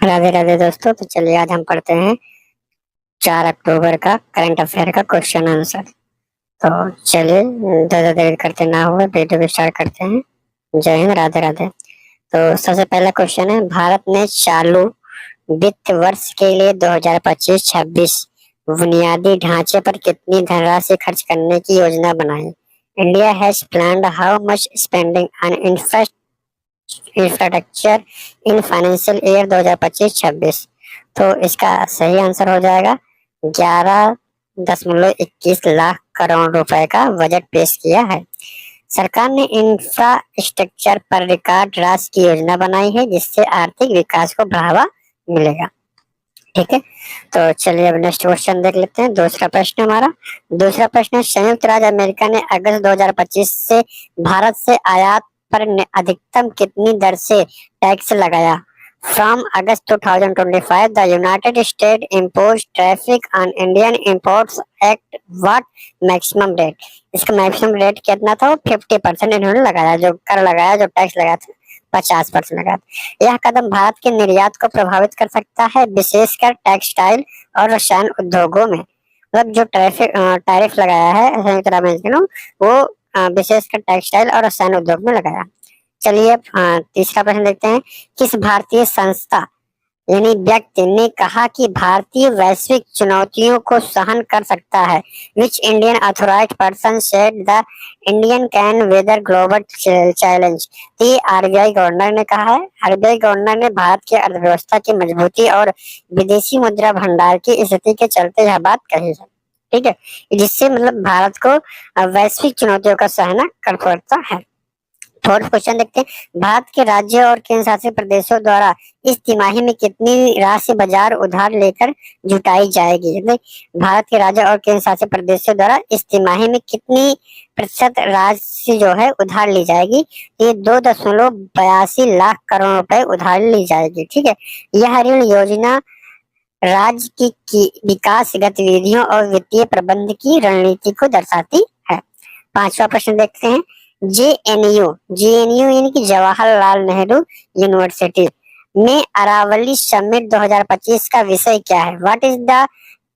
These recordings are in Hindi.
राधे राधे दोस्तों। तो चलिए आज हम पढ़ते हैं 4 अक्टूबर का करंट अफेयर का क्वेश्चन आंसर। तो चलिए ज़्यादा देर करते ना हुए वीडियो को स्टार्ट करते हैं। जय हिंद, राधे राधे। तो सबसे पहला क्वेश्चन है, भारत ने चालू वित्त वर्ष के लिए 2025-26 बुनियादी ढांचे पर कितनी धनराशि खर्च करने की योजना बनाई? India has planned how much spending on infrastructure in financial year 2025-26। तो इसका सही आंसर हो जाएगा 11.21 लाख करोड़ रुपए का बजट पेश किया है। सरकार ने इंफ्रास्ट्रक्चर पर रिकॉर्ड राशि की योजना बनाई है जिससे आर्थिक विकास को बढ़ावा मिलेगा। ठीक है, तो चलिए अब नेक्स्ट क्वेश्चन देख लेते हैं। दूसरा प्रश्न हमारा, दूसरा प्रश्न है, संयुक्त राज्य अमेरिका ने अगस्त 2025 से भारत से आयात पर अधिकतम कितनी दर से टैक्स लगाया? From August 2025, the United States imposed tariff on Indian imports at what maximum rate? इसका मैक्सिमम रेट कितना था? वो 50% इन्होंने लगाया, जो कर लगाया, जो टैक्स लगाया था 50% लगाया। यह कदम भारत के निर्यात को प्रभावित कर सकता है, विशेषकर टेक्सटाइल और रसायन उद्योगों में। मतलब जो टैरिफ लगाया है संयुक्त राज्य अमेरिका ने, वो विशेषकर टेक्सटाइल और रसायन उद्योग में लगाया। चलिए अब तीसरा प्रश्न देखते हैं। किस भारतीय संस्था यानी व्यक्ति ने कहा कि भारतीय वैश्विक चुनौतियों को सहन कर सकता है? Which Indian authorised person said the Indian can weather global challenge? ये आरबीआई गवर्नर ने कहा है। आरबीआई गवर्नर ने भारत की अर्थव्यवस्था की मजबूती और विदेशी मुद्रा भंडार की स्थिति के चलते यह बात कही है। ठीक है, जिससे मतलब भारत को वैश्विक चुनौतियों का सामना कर पड़ता है। फोर्थ क्वेश्चन देखते हैं, भारत के राज्य और केंद्र शासित प्रदेशों द्वारा इस तिमाही में कितनी राशि बाजार उधार लेकर जुटाई जाएगी? भारत के राज्य और केंद्र शासित प्रदेशों द्वारा इस तिमाही में कितनी प्रतिशत राशि जो है उधार ली जाएगी? ये 2.82 लाख करोड़ रुपए उधार ली जाएगी। ठीक है, यह ऋण योजना राज्य की विकास गतिविधियों और वित्तीय प्रबंध की रणनीति को दर्शाती है। पांचवा प्रश्न देखते हैं, जेएनयू यानी कि जवाहरलाल नेहरू यूनिवर्सिटी में अरावली समिट 2025 का विषय क्या है? What is the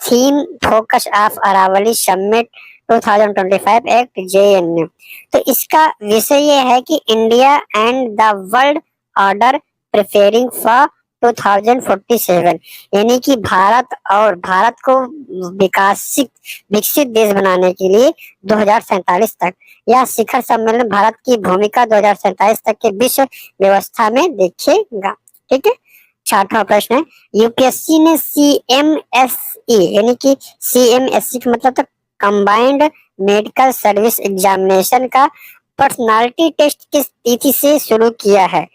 theme focus of Aravalli summit 2025 at JNU? तो इसका विषय ये है कि India and the world order preparing for 2047, यानी कि भारत को विकसित देश बनाने के लिए 2047 तक। यह शिखर सम्मेलन भारत की भूमिका 2047 तक के विश्व व्यवस्था में देखेगा। ठीक है, छठवां प्रश्न है, यूपीएससी ने सीएमएसई यानी कि सीएमएसई का मतलब कंबाइंड मेडिकल सर्विस एग्जामिनेशन का पर्सनालिटी टेस्ट किस तिथि से शुरू किया है?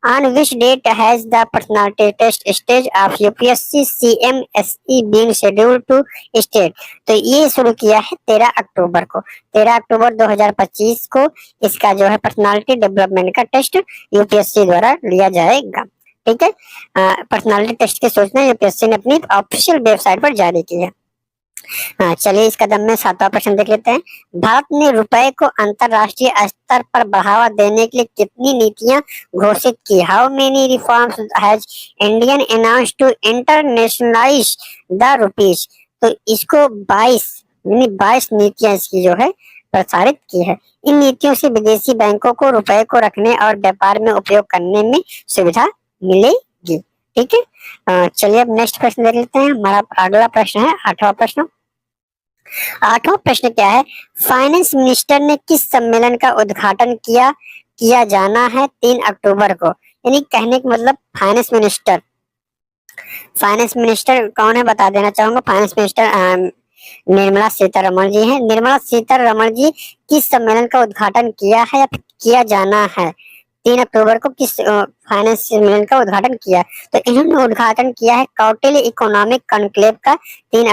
On which date has the personality test stage of UPSC CMSE been scheduled to start? तो ये शुरू किया है 13 अक्टूबर को। 13 अक्टूबर 2025 को इसका जो है पर्सनालिटी डेवलपमेंट का टेस्ट यूपीएससी द्वारा लिया जाएगा। ठीक है, पर्सनालिटी टेस्ट की सूचना यूपीएससी ने अपनी ऑफिशियल वेबसाइट पर जारी की है। चलिए इस कदम में सातवां प्रश्न देख लेते हैं। भारत ने रुपए को अंतरराष्ट्रीय स्तर पर बढ़ावा देने के लिए कितनी नीतियां घोषित की? How many reforms has Indian announced to internationalise the rupees? तो इसको 22 नीतियां इसकी जो है प्रसारित की है। इन नीतियों से विदेशी बैंकों को रुपए को रखने और व्यापार में उपयोग करने में सुविधा मिलेगी। ठीक है, चलिए अब नेक्स्ट प्रश्न देख लेते हैं। हमारा अगला प्रश्न है आठवां प्रश्न। आठवां प्रश्न क्या है? फाइनेंस मिनिस्टर ने किस सम्मेलन का उद्घाटन किया जाना है 3 अक्टूबर को? यानी कहने का मतलब फाइनेंस मिनिस्टर कौन है बता देना चाहूंगा। फाइनेंस मिनिस्टर निर्मला सीतारमण जी हैं। निर्मला सीतारमण जी किस सम्मेलन का उद्घाटन किया है या किया जाना है 3 अक्टूबर को? किस फाइनेंस सम्मेलन का उद्घाटन किया? तो इन्होंने उद्घाटन किया है कौटिल्य इकोनॉमिक कॉन्क्लेव का 3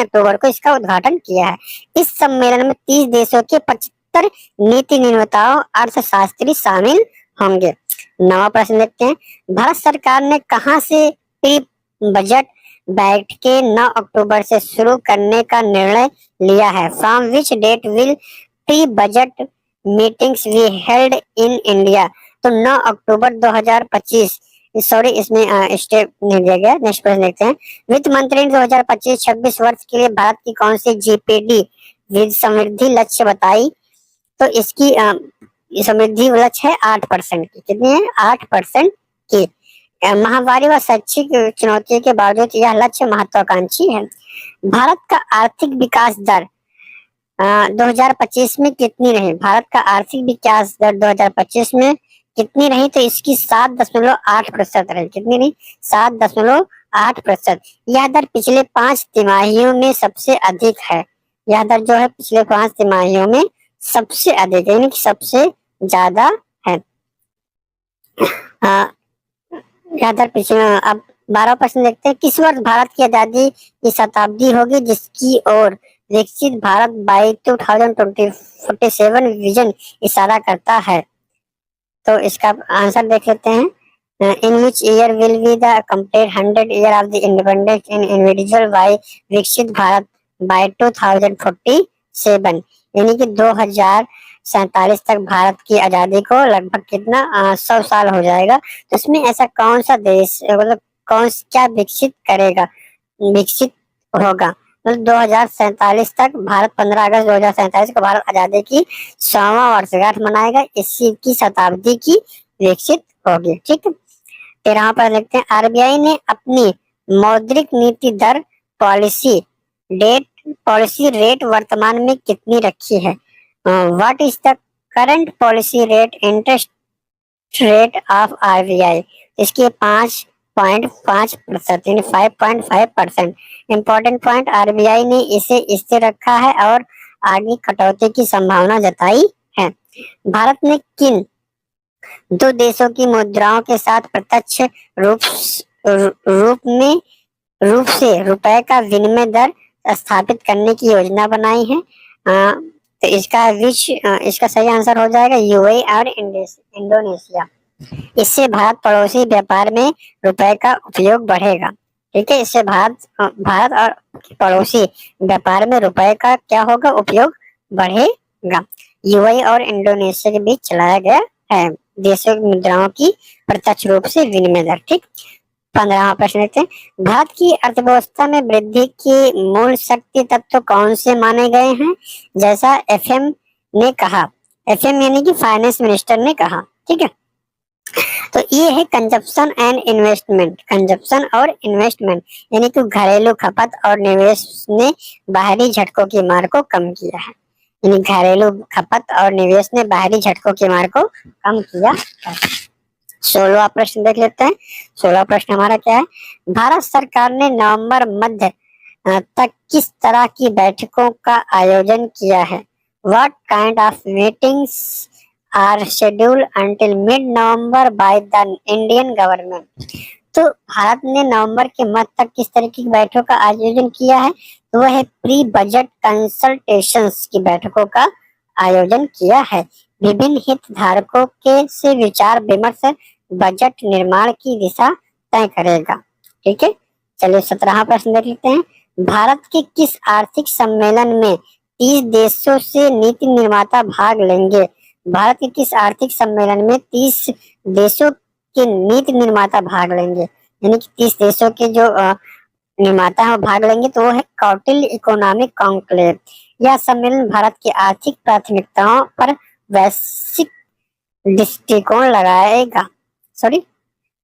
अक्टूबर को इसका उद्घाटन किया है। इस सम्मेलन में 30 देशों के 75 नीति निर्माताओं अर्थशास्त्री शामिल होंगे। नवा प्रश्न देखते हैं। भारत सरकार ने कहां से प्री बजट बैठकें 9 अक्टूबर से शुरू करने का निर्णय लिया है? From which date will pre budget meetings we held in India? तो 9 अक्टूबर 2025 सॉरी, इसमें स्टेप नहीं दिया गया। नेक्स्ट प्रश्न देखते हैं। वित्त मंत्री ने 2025-26 वर्ष के लिए भारत की कौन सी जीपीडी समृद्धि लक्ष्य बताई? तो इसकी समृद्धि लक्ष्य है 8% की। कितनी है? 8% की। महामारी व शैक्षिक चुनौतियों के बावजूद यह लक्ष्य महत्वाकांक्षी है। भारत का आर्थिक विकास दर 2025 में कितनी रही? भारत का आर्थिक विकास दर 2025 में कितनी रही? तो इसकी 7.8% रही। कितनी रही? 7.8%। यह दर पिछले 5 तिमाहियों में सबसे अधिक है। यह दर जो है पिछले 5 तिमाहियों में सबसे अधिक है, यानी कि सबसे ज्यादा है। यह दर पिछले अब 12% देखते हैं। किस वर्ष भारत की आजादी की शताब्दी होगी जिसकी ओर विकसित भारत बाई 2047 विजन इशारा करता है? तो इसका आंसर देख लेते हैं। In which year will be the complete 100 year of the independence in individual by Viksit Bharat by 2047, यानी कि 2047 तक भारत की आजादी को लगभग कितना 100 साल हो जाएगा। तो इसमें ऐसा कौन सा देश, मतलब क्या विकसित करेगा, विकसित होगा? मतलब 2047 तक भारत 15 अगस्त 2047 को भारत आजादी की 100वां वर्षगांठ मनाएगा। इसी की शताब्दी की विकसित होगी। ठीक है, 13वां पर देखते हैं। आरबीआई ने अपनी मौद्रिक नीति दर पॉलिसी रेट वर्तमान में कितनी रखी है? What is the current policy rate, interest rate of RBI? इसकी 5.5%, यानी 5.5%। इम्पोर्टेंट पॉइंट, आरबीआई ने इसे स्थिर रखा है और आगे कटौती की संभावना जताई है। भारत ने किन 2 देशों की मुद्राओं के साथ प्रत्यक्ष रूप से रुपए का विनिमय दर स्थापित करने की योजना बनाई है? तो इसका सही आंसर हो जाएगा यूएई और इंडोनेशिया। इससे भारत पड़ोसी व्यापार में रुपए का उपयोग बढ़ेगा। ठीक है, इससे भारत और पड़ोसी व्यापार में रुपए का क्या होगा? उपयोग बढ़ेगा। यूएई और इंडोनेशिया के बीच चलाया गया है देशों की मुद्राओं की प्रत्यक्ष रूप से विनिमय दर। ठीक, 15वां प्रश्न देखते हैं। भारत की अर्थव्यवस्था में वृद्धि के मूल शक्ति तत्व कौन से माने गए हैं? जैसा एफएम ने कहा, एफएम यानी कि फाइनेंस मिनिस्टर ने कहा। ठीक है, तो ये है कंजप्शन एंड इन्वेस्टमेंट। कंजप्शन और इन्वेस्टमेंट यानी कि घरेलू खपत और निवेश ने बाहरी झटकों की मार को कम किया है। यानी घरेलू खपत और निवेश ने बाहरी झटकों की मार को कम किया है। 16वां प्रश्न देख लेते हैं। 16वां प्रश्न हमारा क्या है? भारत सरकार ने नवंबर मध्य तक किस तरह की बैठकों का आयोजन किया है? What kind of meetings are scheduled until mid-November by the Indian government? तो भारत ने नवंबर के मध्य तक किस तरह की बैठकों का आयोजन किया है? तो वह है प्री बजट कंसल्टेशंस की बैठकों का आयोजन किया है। विभिन्न हितधारकों के से विचार विमर्श बजट निर्माण की दिशा तय करेगा। ठीक है, चलिए 17वां प्रश्न देख लेते हैं। भारत के किस आर्थिक सम्मेलन में 30 देशों से नीति निर्माता भाग लेंगे? भारत के किस आर्थिक सम्मेलन में 30 देशों के नीति निर्माता भाग लेंगे? यानी कि 30 देशों के जो निर्माता है भाग लेंगे। तो वो है कौटिल्य इकोनॉमिक कॉन्क्लेव। यह सम्मेलन भारत की आर्थिक प्राथमिकताओं पर वैश्विक दृष्टिकोण लगाएगा।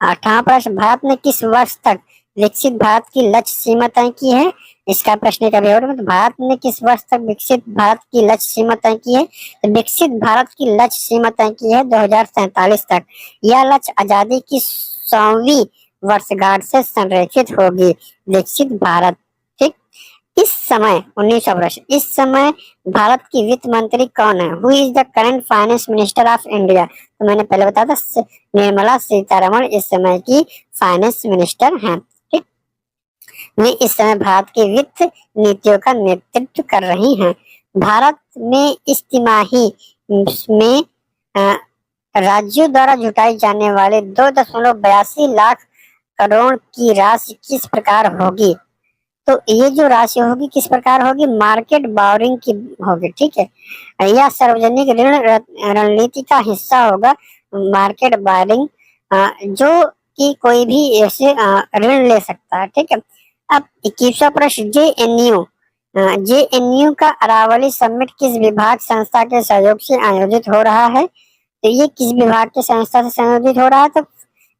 8वां प्रश्न, भारत ने किस वर्ष तक विकसित भारत की लक्ष्य सीमा तय की है? इसका प्रश्न का विवरण में, तो भारत ने किस वर्ष तक विकसित भारत की लक्ष्य सीमा तय की है? तो विकसित भारत की लक्ष्य सीमा तय की है 2047 तक। यह लक्ष्य आजादी की 100वीं वर्षगांठ से संरेखित होगी। विकसित भारत। ठीक, इस समय 19वां प्रश्न, इस समय भारत की वित्त मंत्री कौन है? Who is the current finance minister of India? तो मैंने पहले बताया था निर्मला सीतारमण इस समय की फाइनेंस मिनिस्टर हैं। ठीक, वे इस समय भारत की वित्त नीतियों का नेतृत्व कर रही हैं। भारत में इस तिमाही में राज्यों द्वारा जुटाई जाने वाले 2.82 लाख करोड़ की राशि किस प्रकार होगी? तो ये जो राशि होगी किस प्रकार होगी? मार्केट बारोइंग की होगी। ठीक है, यह सार्वजनिक ऋण रणनीति का हिस्सा होगा। मार्केट बारोइंग जो कि कोई भी ऐसे ऋण ले सकता है। ठीक है। अब 21वां प्रश्न, जेएनयू का अरावली समिट किस विभाग संस्था के सहयोग से आयोजित हो रहा है? तो ये किस विभाग के संस्था से संयोजित हो रहा है? तो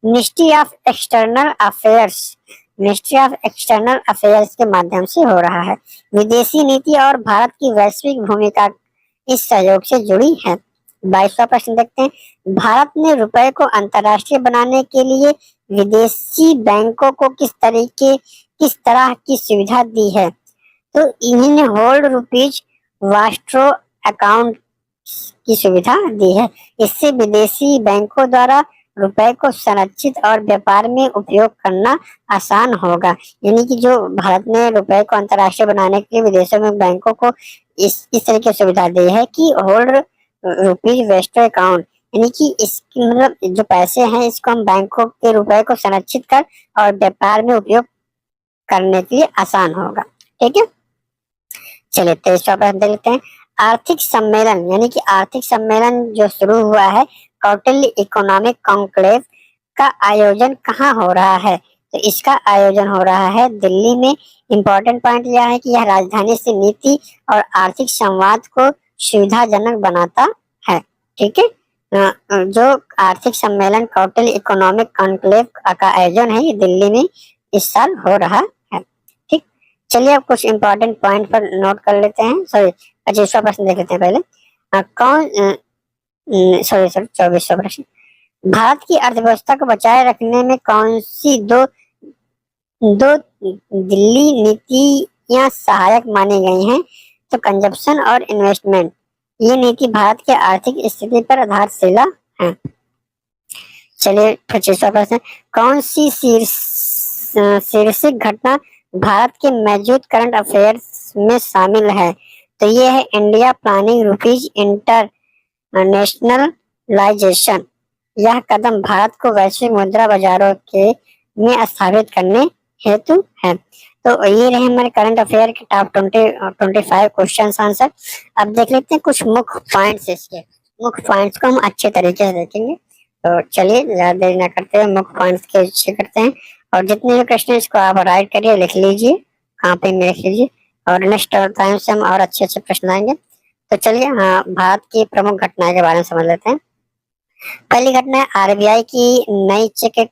ministry of external affairs, ministry of external affairs के माध्यम से हो रहा है। विदेशी नीति और भारत की वैश्विक भूमिका इस सहयोग से जुड़ी है। 22वां प्रश्न देखते हैं, भारत ने रुपए को अंतर्राष्ट्रीय बनाने के लिए विदेशी बैंकों को किस तरह की सुविधा दी है? तो इन्होंने होल्ड रुपीज वास्ट्रो अकाउंट की सुविधा दी है। इससे विदेशी बैंकों द्वारा रुपए को संरक्षित और व्यापार में उपयोग करना आसान होगा। यानी कि जो भारत ने रुपए को अंतर्राष्ट्रीय बनाने के लिए विदेशों में बैंकों को इस तरह की सुविधा दी है कि होल्ड रुपीज वेस्टो अकाउंट, यानी कि इसकी मतलब जो पैसे हैं इसको हम बैंकों के रुपए को संरक्षित कर और व्यापार में उपयोग करने के लिए आसान होगा। ठीक है। चलिए 23वां प्रश्न देख लेते हैं, आर्थिक सम्मेलन, यानी कि आर्थिक सम्मेलन जो शुरू हुआ है कौटिल्य इकोनॉमिक कॉन्क्लेव का आयोजन कहाँ हो रहा है? तो इसका आयोजन हो रहा है दिल्ली में। इम्पोर्टेंट पॉइंट यह है कि यह राजधानी से नीति और आर्थिक संवाद को सुविधाजनक बनाता है। ठीक है। जो आर्थिक सम्मेलन कौटिल्य इकोनॉमिक कॉन्क्लेव का आयोजन है ये दिल्ली में इस साल हो रहा है। ठीक। चलिए अब कुछ इम्पोर्टेंट पॉइंट पर नोट कर लेते हैं। सॉरी 25वां प्रश्न देख लेते हैं पहले। सॉरी 24वां प्रश्न, भारत की अर्थव्यवस्था को बचाए रखने में कौन सी दो दिल्ली नीतियां सहायक मानी गई हैं? तो कंजप्शन और इन्वेस्टमेंट, ये नीति भारत की आर्थिक स्थिति पर आधारशिला है। चलिए 25वां प्रश्न, कौन सी शीर्षक घटना भारत के मौजूद करंट अफेयर्स में शामिल है? तो ये है इंडिया प्लानिंग रुपीज इंटरनेशनलाइजेशन। यह कदम भारत को वैश्विक मुद्रा बाजारों के में स्थापित करने हेतु है। तो ये रहे हमारे करंट अफेयर के टॉप 25 क्वेश्चन आंसर। अब देख लेते हैं कुछ मुख्य पॉइंट्स, इसके मुख्य पॉइंट्स को हम अच्छे तरीके से देखेंगे। तो चलिए ज्यादा देरी न करते हुए मुख्य पॉइंट्स के अच्छे करते हैं, और जितने भी प्रश्न इसको आप राइट करिए, लिख लीजिए, कॉपी में लिख लीजिए, और नेक्स्ट टाइम से हम और अच्छे अच्छे प्रश्न आएंगे। तो चलिए हाँ, भारत की प्रमुख घटनाएं के बारे में समझ लेते हैं। पहली घटना है आरबीआई की नई चेक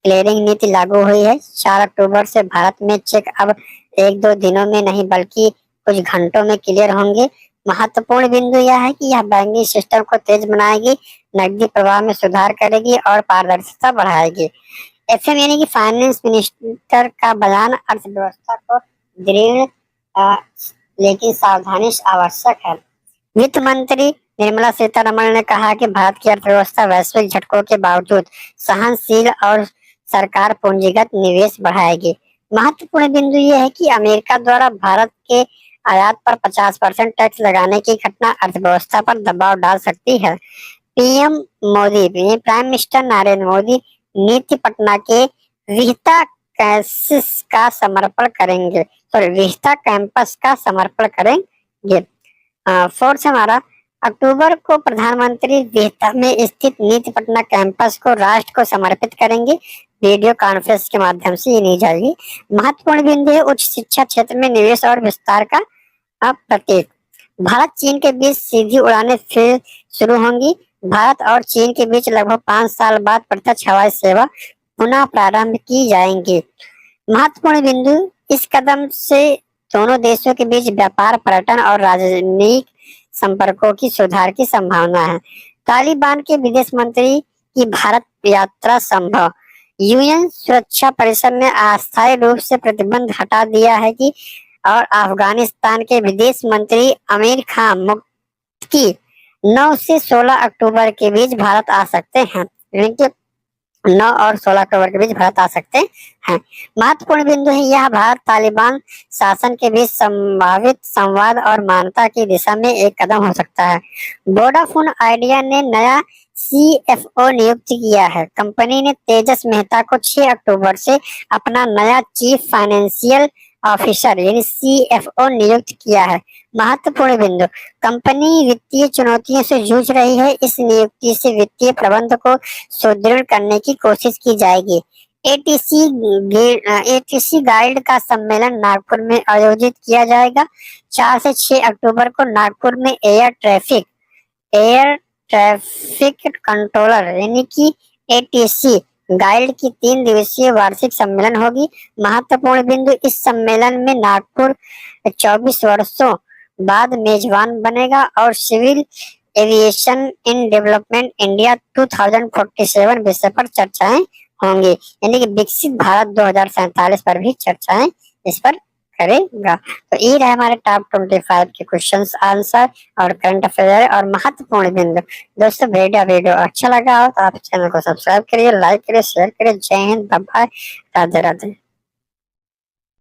क्लियरिंग नीति लागू हुई है। 4 अक्टूबर से भारत में चेक अब 1-2 दिनों में नहीं बल्कि कुछ घंटों में क्लियर होंगे। महत्वपूर्ण बिंदु यह है कि यह बैंकिंग सिस्टम को तेज बनाएगी, नकदी प्रवाह में सुधार करेगी और पारदर्शिता बढ़ाएगी। एफएम यानी कि फाइनेंस मिनिस्टर का बयान, अर्थव्यवस्था को दृढ़ लेकिन सावधानी आवश्यक है। वित्त मंत्री निर्मला सीतारमण ने कहा कि भारत की अर्थव्यवस्था वैश्विक झटकों के बावजूद सहनशील और सरकार पूंजीगत निवेश बढ़ाएगी। महत्वपूर्ण बिंदु यह है कि अमेरिका द्वारा भारत के आयात पर 50% टैक्स लगाने की घटना अर्थव्यवस्था पर दबाव डाल सकती है। PM Modi, prime minister Narendra Modi नीति पटना के विहिता कैंपस का समर्पण करेंगे। विहिता कैंपस का समर्पण करेंगे। फोर्थ हमारा, अक्टूबर को प्रधानमंत्री विहिता में स्थित नीति पटना कैंपस को राष्ट्र को समर्पित करेंगे। वीडियो कॉन्फ्रेंस के माध्यम से ये नहीं जाएगी। महत्वपूर्ण बिंदु है उच्च शिक्षा क्षेत्र में निवेश और विस्तार का प्रतीक। भारत चीन के बीच सीधी उड़ानें फिर शुरू होंगी। भारत और चीन के बीच लगभग 5 साल बाद प्रत्यक्ष हवाई सेवा पुनः प्रारंभ की जाएंगी। महत्वपूर्ण बिंदु, इस कदम से दोनों देशों के बीच व्यापार, पर्यटन और राजनयिक संपर्कों की सुधार की संभावना है। तालिबान के विदेश मंत्री की भारत यात्रा संभव। यूएन सुरक्षा परिषद ने अस्थायी रूप से प्रतिबंध हटा दिया है कि और अफगानिस्तान के विदेश मंत्री आमिर खान मुफ्ती 9 से 16 अक्टूबर के बीच भारत आ सकते हैं। 9 और 16 अक्टूबर के बीच भारत आ सकते हैं। महत्वपूर्ण बिंदु है यह भारत तालिबान शासन के बीच संभावित संवाद और मान्यता की दिशा में एक कदम हो सकता है। वोडाफोन आइडिया ने नया सीएफओ नियुक्त किया है। कंपनी ने तेजस मेहता को 6 अक्टूबर से अपना नया चीफ फाइनेंशियल ऑफिसर यानी CFO नियुक्त किया है। महत्वपूर्ण बिंदु, कंपनी वित्तीय चुनौतियों से जूझ रही है। इस नियुक्ति से वित्तीय प्रबंध को सुदृढ़ करने की कोशिश की जाएगी। एटीसी गाइड का सम्मेलन नागपुर में आयोजित किया जाएगा। 4 से 6 अक्टूबर को नागपुर में एयर ट्रैफिक कंट्रोलर यानी कि एटीसी गाइड की 3 दिवसीय वार्षिक सम्मेलन होगी। महत्वपूर्ण बिंदु, इस सम्मेलन में नागपुर 24 वर्षों बाद मेजबान बनेगा और civil aviation in development India 2047 विषय पर चर्चाएं होंगी, यानी कि विकसित भारत 2047 पर भी चर्चाएं इस पर करेगा। तो ये रहे हमारे टॉप 25 के क्वेश्चंस आंसर और करंट अफेयर और महत्वपूर्ण बिंदु। दोस्तों वीडियो अच्छा लगा हो तो आप चैनल को सब्सक्राइब करिए, लाइक करिए, शेयर करिए। जय हिंद, बाय बाय, राधे राधे।